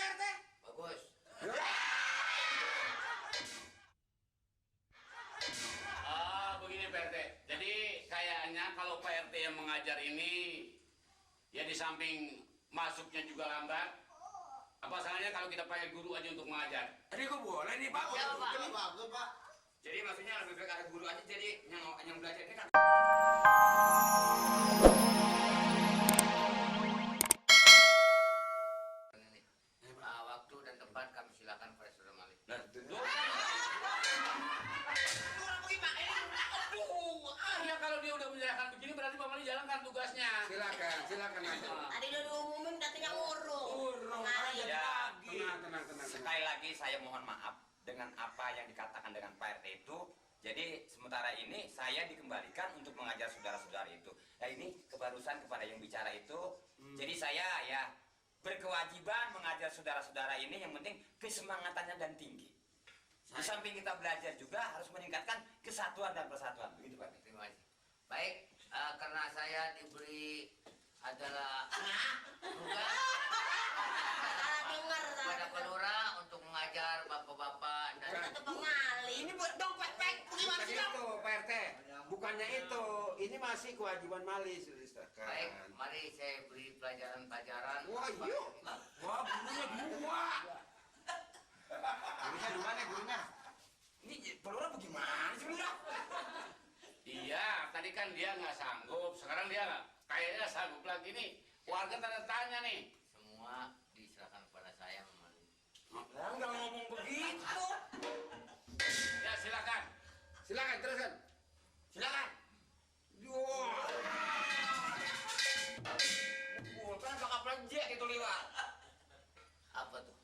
RT? Bagus. Begini Pak RT. Jadi kayaknya kalau Pak RT yang mengajar ini, ya di samping masuknya juga lambat, apa salahnya kalau kita pakai guru aja untuk mengajar? Tadi kok boleh nih Pak? Ya, Pak. Bagus Pak. Jadi maksudnya lebih baik ada guru aja, jadi yang belajar ini kan. Waktu dan tempat kami silakan pada Saudara Malik. Nah, duduk. Ya kalau dia udah menyerahkan begini berarti Pak Mali jalankan tugasnya. Silakan aja. Tadi udah diumumin katanya urung. Urung aja Ya, lagi. Tenang. Sekali lagi saya mohon maaf dengan apa yang dikatakan dengan Pak RT itu. Jadi sementara ini saya dikembalikan untuk mengajar saudara-saudara itu. Nah ini kebarusan kepada yang bicara itu. Jadi saya ya berkewajiban mengajar saudara-saudara ini, yang penting kesemangatannya dan tinggi. Di samping kita belajar juga harus meningkatkan kesatuan dan persatuan. Begitu Pak. Terima kasih. Baik, karena saya diberi adalah tugas Dengar pada Pelura untuk mengajar bapak-bapak dan kata pengali. Ini buat dong pek. Gimana sih itu Pak RT? Bukannya itu. Ini masih kewajiban Mali sudah diserahkan. baik, mari saya beri pelajaran-pelajaran. Wah, yuk. Wah, gurunya dua. Gurunya dua nih gurunya. Ini pelura bagaimana sih pelura? Iya, tadi kan dia nggak sanggup, sekarang dia kayaknya sanggup lagi nih. Warga tanda tanya nih. Semua diserahkan kepada saya, Malik. Orang nggak ngomong begitu. Ya silakan. Silakan teruskan. Silakan. Wah. Kan bakal pelejek itu liwat. Apa tuh?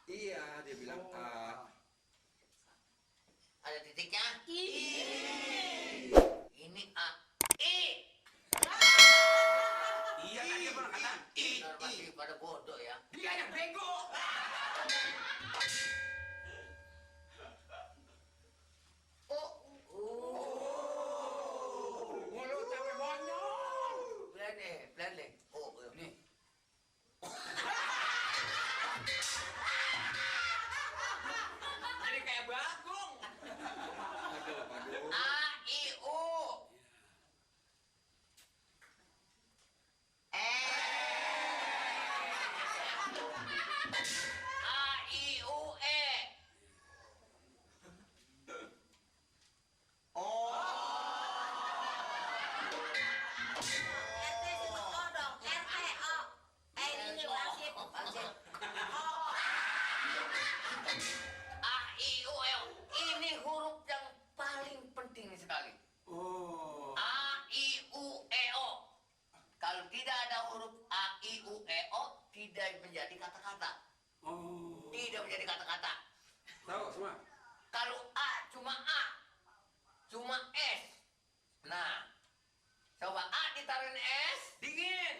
Iya, dia bilang A. Ada titiknya? Ini A. I. Iya, tadi dia pernah kata I. Benar, masih pada bodoh ya. Dia yang bego. Mulut sampai bonyol. Pelan deh. Oh, Nih. Jadi kayak bagong. A, I, U. A, I, U, E. RT sebut kodok. RT O. Ini wasit. A, I, U, E. Ini huruf yang paling penting sekali. Oh. A, I, U, E, O. Kalau tidak ada huruf A, I, U, E, O, tidak menjadi kata-kata. Oh. Tidak menjadi kata-kata. Tahu semua? Kalau A, cuma S. Nah, coba A ditaruhin S, dingin.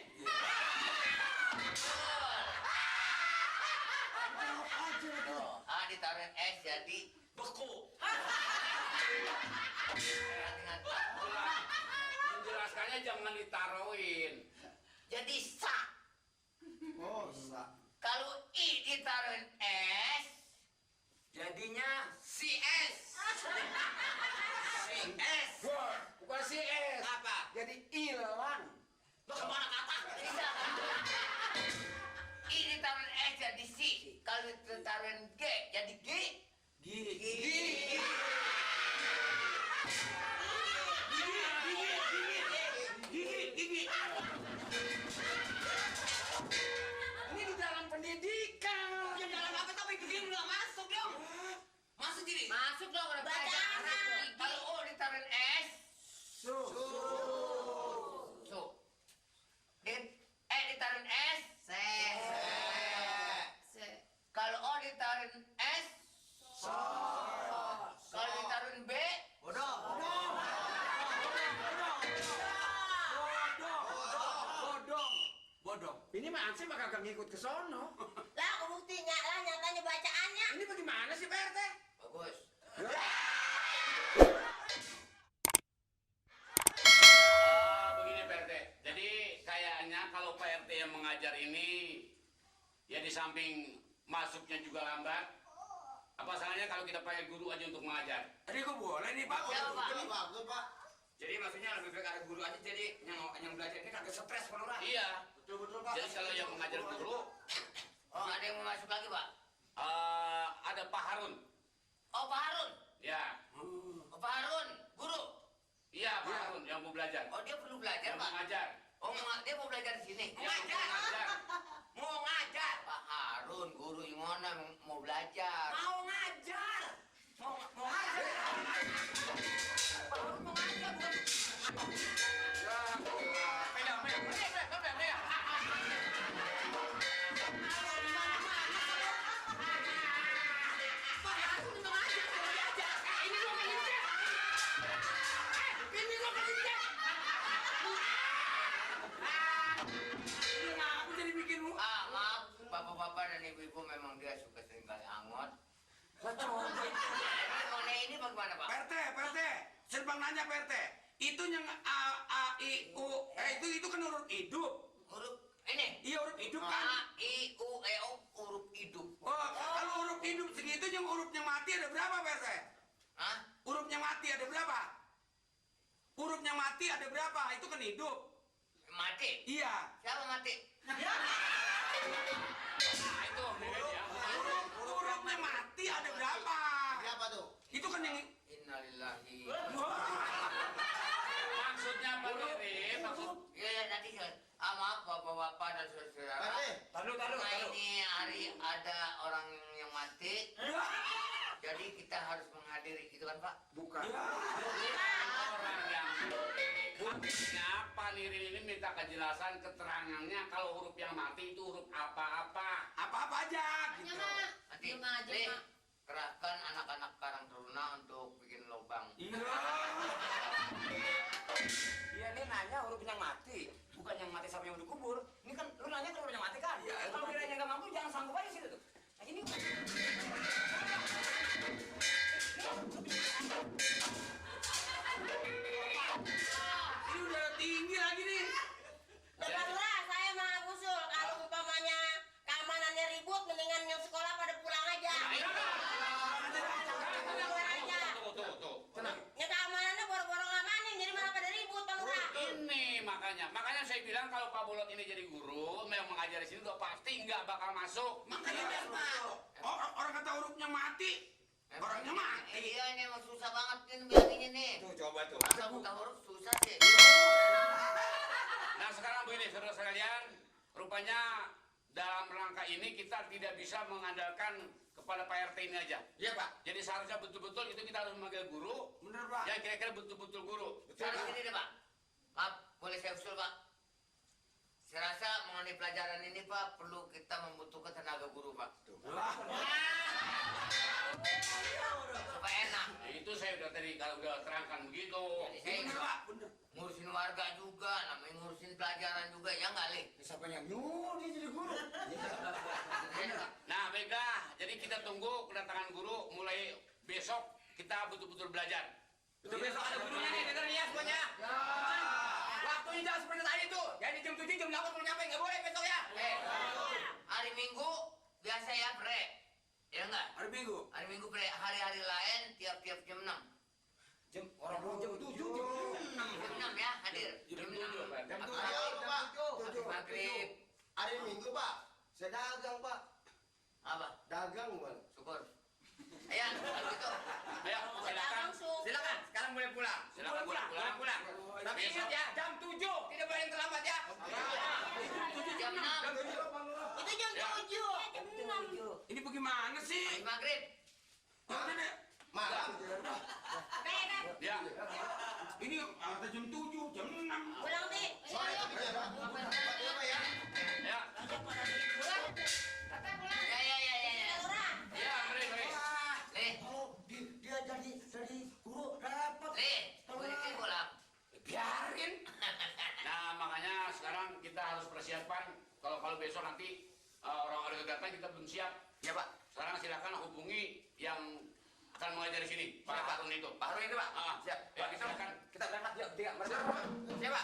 Tuh, A ditaruhin S jadi beku. Menjelaskannya jangan ditaruhin. Jadi sa. Oh, sa. Kalau I ditaruhin S, Jadinya si S. Si S. Wah, bukan si S. Apa? Jadi hilang. Lo kemana kata? Bisa. I ditaruhin S jadi si. Kalau ditaruhin G jadi G. Gigi. Ini di dalam pendidikan. Ya dalam apa tapi begini nggak masuk dong. Masuk jadi. Masuk dong udah Bacaan. bacaan. Kalau O ditaruhin S, So. so. Ditaruhin S, Se. kalau O ditaruhin S, kalau ditaruhin B, Bodong. Ini mah Ansip bakal gak ngikut ke sono. Lah aku buktinya lah nyatanya bacaannya. Ini bagaimana sih Pak RT? bagus. kalau Pak RT yang mengajar ini ya di samping masuknya juga lambat, apa salahnya kalau kita pakai guru aja untuk mengajar? Tadi kok boleh nih Pak? Siapa, Pak? Bagus Pak. Jadi maksudnya lebih baik ada guru aja, jadi yang belajar ini kagak stres per orang. Iya. Betul Pak. Jadi kalau yang mengajar guru, Oh, ada yang mau masuk lagi, Pak? ada Pak Harun. Oh, Pak Harun. Ya, Oh, Pak Harun, guru. iya Pak Harun yang mau belajar. Oh, dia perlu belajar, Yang Pak. mengajar. Oh, dia mau belajar di sini. Yang mau mengajar. Mau ngajar. Pak Harun, guru yang mana mau belajar? Mau ngajar. Mau ngajar. Pak Harun mau ngajar, bukan? Maaf, bapak-bapak dan ibu-ibu memang dia suka sering kali angot. Ini bagaimana, Pak? PRT, Serbang nanya PRT. Itu yang A, I, U, itu kan huruf hidup. Huruf ini? Iya huruf hidup kan. A, I, U, E, O, huruf hidup. Oh, kalau huruf hidup segitu yang hurufnya mati ada berapa PRT? Hah? Hurufnya mati ada berapa? Hurufnya mati ada berapa? Itu kan hidup. Mati? Iya. Siapa mati? Nah, itu bedanya. Hurufnya mati ada berapa? Berapa tuh? Itu kan yang Innalillahi. Maksudnya Pak Riri, maksud Ya, nanti maaf bapak-bapak dan saudara. Taruh. Karena ini hari ada orang yang mati, jadi kita harus menghadiri, gitu kan Pak? bukan. orang yang maksudnya Pak Nirin ini minta kejelasan keterangannya kalau huruf yang mati itu huruf apa-apa. Apa-apa aja gitu. Nanti, Diem aja, Nih, Pak. kerahkan anak-anak Karang Taruna untuk bikin lubang. Iya. Iya, ini nanya huruf yang mati, bukan yang mati sama yang dikubur. Ini kan lu nanya kalau yang mati kan? Iya, Kalau kiranya nggak mampu jangan sanggup aja situ tuh. Nah, ini Ini udah tinggi lagi nih. Bapak Lurah, saya mau usul kalau umpamanya keamanannya ribut, mendingan yang sekolah pada pulang aja. Pulang aja. Tuh. Ya keamanannya boro-boro ngamanin, jadi malah pada ribut, Pak Lurah. Ini makanya saya bilang kalau Pak Bolot ini jadi guru yang mengajar di sini udah pasti nggak bakal masuk. Makanya orang kata hurufnya mati. Orangnya mati. Iya, ini emang susah banget ini bilangnya nih. tuh coba tuh. Masa buta huruf susah sih. Nah sekarang begini saudara sekalian, rupanya dalam rangka ini kita tidak bisa mengandalkan kepada Pak RT ini aja. Iya Pak. Jadi seharusnya betul-betul itu kita harus memanggil guru Bener Pak. yang kira-kira betul-betul guru. Sekarang gini deh Pak. Maaf, boleh saya usul Pak? Saya rasa mengenai pelajaran ini Pak, perlu kita membutuhkan tenaga guru Pak. Supaya enak. Nah, itu saya udah tadi kalau udah terangkan begitu. Jadi saya Bener Pak. Bener. ngurusin warga juga, namanya ngurusin pelajaran juga, ya nggak Li? Siapa yang nyuruh dia jadi guru? Nah baiklah, jadi kita tunggu kedatangan guru mulai besok kita betul-betul belajar. Itu besok ada gurunya nih, denger nih ya semuanya. Waktunya jangan seperti tadi tuh. Jadi jam 7, jam 8 belum nyampe, nggak boleh besok ya. Hari Minggu biasa ya pre, ya nggak? Hari Minggu. Hari Minggu pre, hari-hari lain tiap-tiap jam 6. Jam orang belum jam 7, jam 6. Jam 6 ya, hadir. Jam 7, Pak. Jam Ayo 7. Pak. Habis maghrib. Hari Minggu Pak. Saya dagang Pak. Apa? Dagang Pak. Syukur. Ayo, kalau gitu. Ayo silakan. Langsung. Silakan, sekarang boleh pulang. Silakan Boleh pulang. pulang. Tapi ingat ya, jam 7, tidak boleh yang terlambat ya. Jam 6. Itu jam 7. Jam 6. Ini bagaimana sih? Habis maghrib. Udah deh. Malam. Ya. Ini ada jam 7, jam 6. Pulang, Di. Sore tapi ya Pak. Pak ya. Ya. Ya. Pak Lurah. Ya, mari. Nih, Dia jadi guru dapat. nih, berikan pulang. Biarin. Nah makanya sekarang kita harus persiapan kalau besok nanti orang-orang datang kita belum siap. Ya Pak. Sekarang silakan hubungi yang akan mengajar di sini, Pak Harun itu. Pak Harun itu Pak. Ah, Siap. ya, silakan. Kita berangkat yuk, 3. Siap Pak. Siapa?